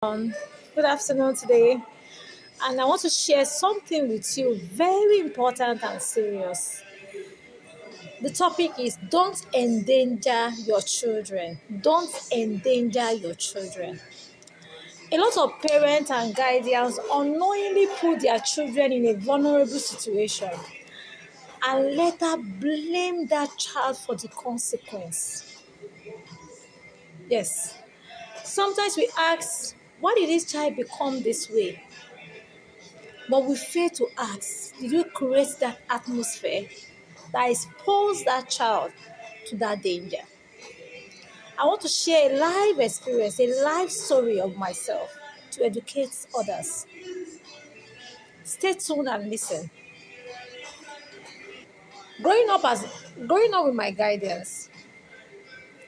Um, Good afternoon today, and I want to share something with you very important and serious. The topic is don't endanger your children. Don't endanger your children. A lot of parents and guardians unknowingly put their children in a vulnerable situation and later blame that child for the consequence. Yes. Sometimes we ask, why did this child become this way? But we fail to ask, did you create that atmosphere that exposed that child to that danger? I want to share a life experience, a life story of myself to educate others. Stay tuned and listen. Growing up with my guidance,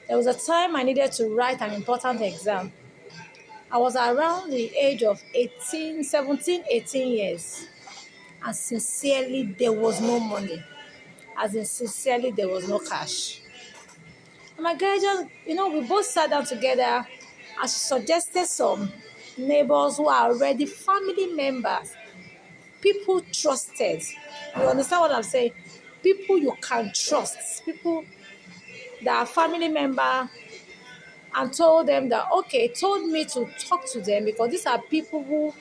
there was a time I needed to write an important exam. I was around the age of 18, 17, 18 years. And sincerely, there was no money. As in, sincerely, there was no cash. And my guy just, we both sat down together and she suggested some neighbors who are already family members, people trusted. You understand what I'm saying? People you can trust, people that are family member, and told them that, okay, told me to talk to them because these are people who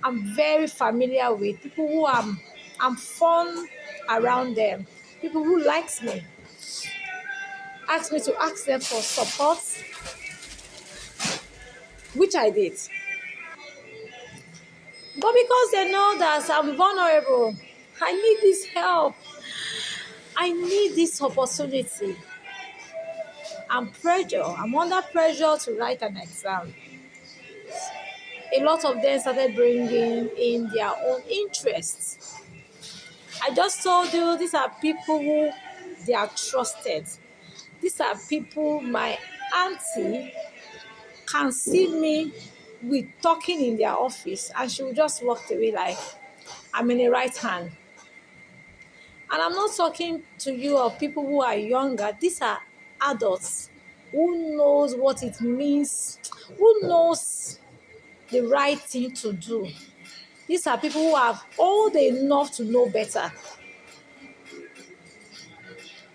I'm very familiar with, people who I'm fun around them, people who likes me. Asked me to ask them for support, which I did. But because they know that I'm vulnerable, I need this help. I need this opportunity. I'm under pressure to write an exam. A lot of them started bringing in their own interests. I just told you these are people who they are trusted. These are people my auntie can see me with talking in their office and she will just walk away like I'm in the right hand. And I'm not talking to you of people who are younger. These are adults who knows what it means, who knows the right thing to do. These are people who have old enough to know better.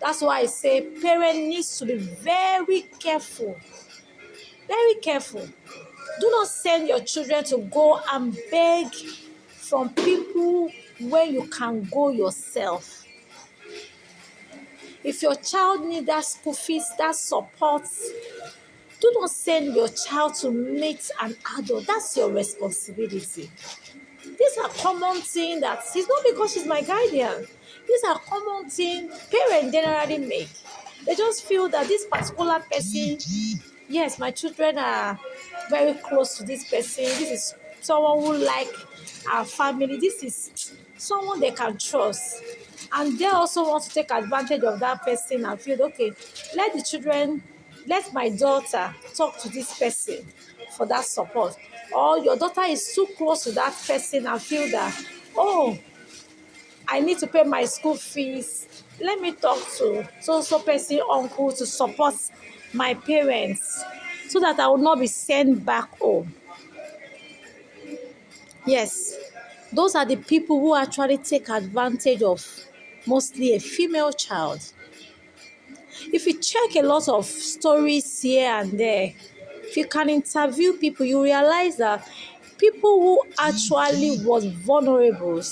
That's why I say parent needs to be very careful. Very careful. Do not send your children to go and beg from people when you can go yourself. If your child needs that school fees, that support, do not send your child to meet an adult. That's your responsibility. These are common things that it's not because she's my guardian. These are common things parents generally make. They just feel that this particular person, yes, my children are very close to this person. This is someone who like our family. This is someone they can trust. And they also want to take advantage of that person and feel, okay, let my daughter talk to this person for that support. Or your daughter is too close to that person and feel that, oh, I need to pay my school fees. Let me talk to so person uncle to support my parents so that I will not be sent back home. Yes, those are the people who actually take advantage of mostly a female child. If you check a lot of stories here and there, if you can interview people, you realize that people who actually was vulnerable,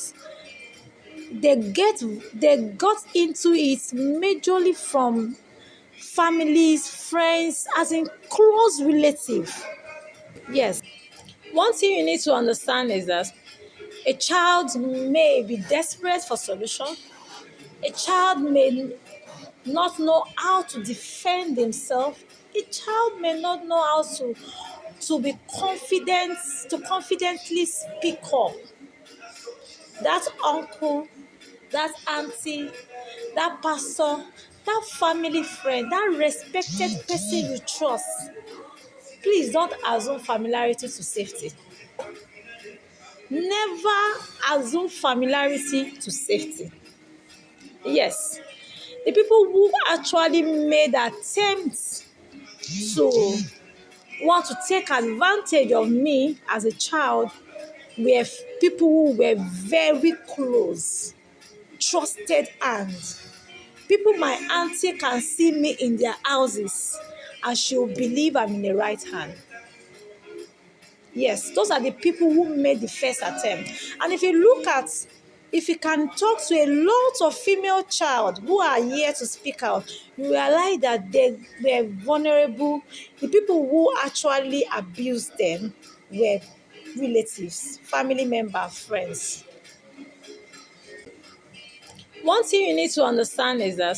they get they got into it majorly from families, friends, as in close relative. Yes. One thing you need to understand is that a child may be desperate for solution. A child may not know how to defend himself. A child may not know how to be confident, to confidently speak up. That uncle, that auntie, that pastor, that family friend, that respected person you trust. Please don't assume familiarity to safety. Never assume familiarity to safety. Yes. The people who actually made attempts to want to take advantage of me as a child were people who were very close, trusted hands. People my auntie can see me in their houses and she'll believe I'm in the right hand. Yes, those are the people who made the first attempt. And if you can talk to a lot of female child who are here to speak out, you realize that they were vulnerable. The people who actually abused them were relatives, family members, friends. One thing you need to understand is that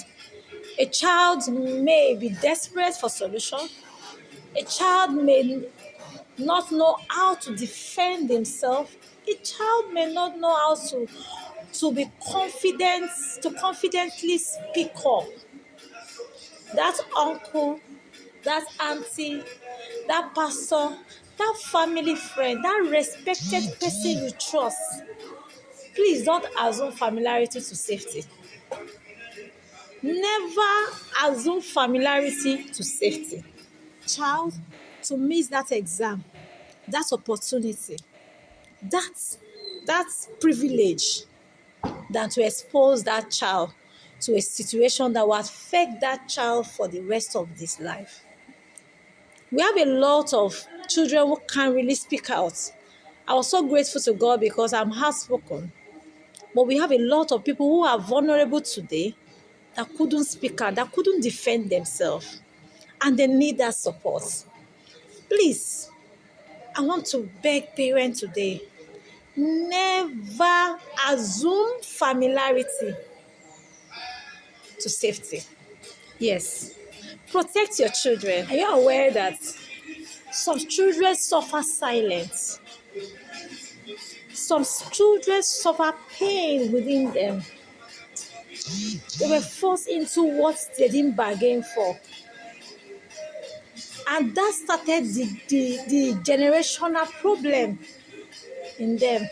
a child may be desperate for solution. A child may not know how to defend himself. A child may not know how to be confident, to confidently speak up. That uncle, that auntie, that pastor, that family friend, that respected person you trust, please don't assume familiarity to safety. Never assume familiarity to safety. Child, to miss that exam, that opportunity, that that privilege, than to expose that child to a situation that will affect that child for the rest of this life. We have a lot of children who can't really speak out. I was so grateful to God because I'm outspoken. But we have a lot of people who are vulnerable today that couldn't speak out, that couldn't defend themselves, and they need that support. Please, I want to beg parents today, never assume familiarity to safety. Yes. Protect your children. Are you aware that some children suffer silence? Some children suffer pain within them. They were forced into what they didn't bargain for. And that started the generational problem in them.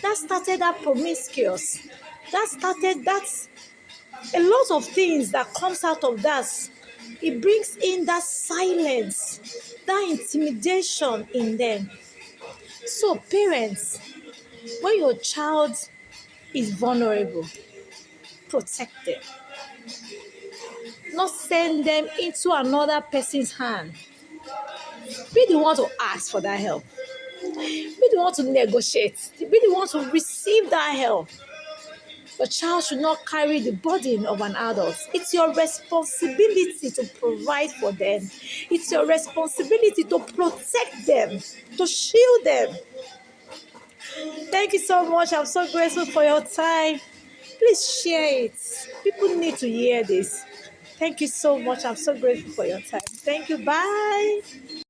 That started that promiscuous. That started that a lot of things that comes out of that. It brings in that silence, that intimidation in them. So parents, when your child is vulnerable, protect them. Not send them into another person's hand. Be the one to ask for that help. Be the one to negotiate. Be the one to receive that help. Your child should not carry the burden of an adult. It's your responsibility to provide for them. It's your responsibility to protect them, to shield them. Thank you so much. I'm so grateful for your time. Please share it. People need to hear this. Thank you so much. I'm so grateful for your time. Thank you. Bye.